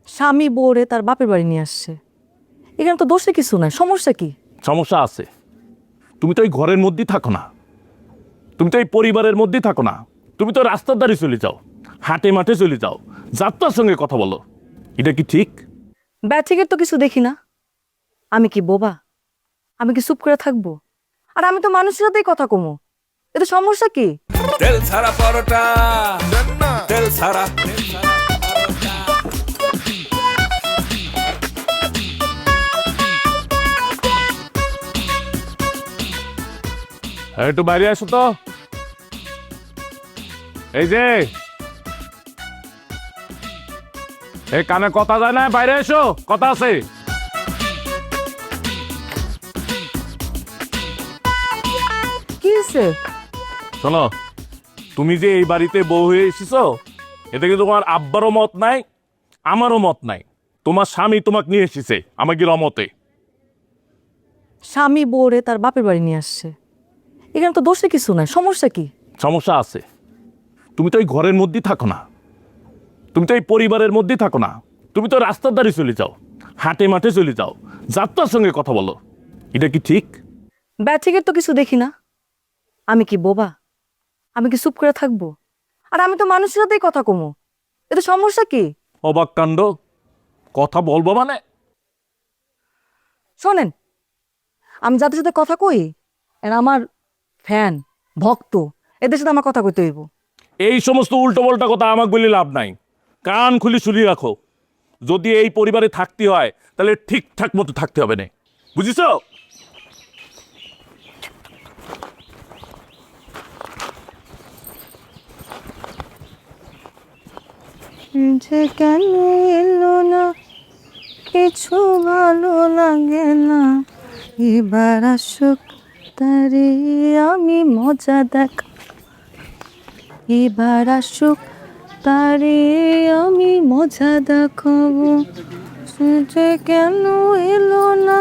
স্বামী বউরে তার বাপের বাড়ি নিয়ে আসছে। এখানে তো দোষে কিছু নাই, সমস্যা কি? সমস্যা আছে। তুমি তো এই ঘরের মধ্যেই থাকো না, তুমি তো এই পরিবারের মধ্যেই থাকো না, তুমি তো রাস্তার ধারে চলে যাও, হাটে মাঠে চলে যাও, যাত্রার সঙ্গে কথা বলো। এটা কি ঠিক? ব্যাথিকের তো কিছু দেখি না। আমি কি বোবা? আমি কি চুপ করে থাকবো? আর আমি তো মানুষের সাথেই কথা কমো। এতে সমস্যা কি? তেল ছাড়া পরোটা, তেল ছাড়া। একটু বাইরে আসো তো। এই যে এই কানে কথা যায় না, বাইরে এসো, কথা আছে। কি হয়েছে? শোনো, তুমি যে এই বাড়িতে বউ হয়ে এসেছো, এতে কিন্তু তোমার আব্বারও মত নাই, আমারও মত নাই। তোমার স্বামী তোমাকে নিয়ে এসেছে আমাকে রমতে। স্বামী বউরে তার বাপের বাড়ি নিয়ে আসছে। এখানে তো দোষে কিছু নাই, সমস্যা কি? সমস্যা আছে। তুমি তো এই ঘরের মধ্যেই থাকো না, তুমি তো এই পরিবারের মধ্যেই থাকো না, তুমি তো রাস্তার ধারে চলে যাও, হাটে মাঠে চলে যাও, যাত্রার সঙ্গে কথা বলো। এটা কি ঠিক? ব্যাথিকের তো কিছু দেখি না। আমি কি বোবা? আমি কি চুপ করে থাকবো? আর আমি তো মানুষের সাথেই কথা কমো। এতে সমস্যা কি? অবাক কাণ্ড, কথা বলবো মানে? শোনেন, আমি যাদের সাথে কথা কই এরা আমার ফ্যান, ভক্ত। এদের সাথে আমার কথা কইতে হইব। এই সমস্ত উল্টো পাল্টা কথা আমাকে বলে লাভ নাই। কান খুলে শুলি রাখো। যদি এই পরিবারে থাকতে হয় তাহলে ঠিকঠাক মতো থাকতে হবে না, বুঝিস? যে কেন এলো না, কিছু ভালো লাগে না, এবার আসুক তারে আমি মজা দেখ, এবার আসুক তারে আমি মজা দেখাবো। সে যে কেন এলো না,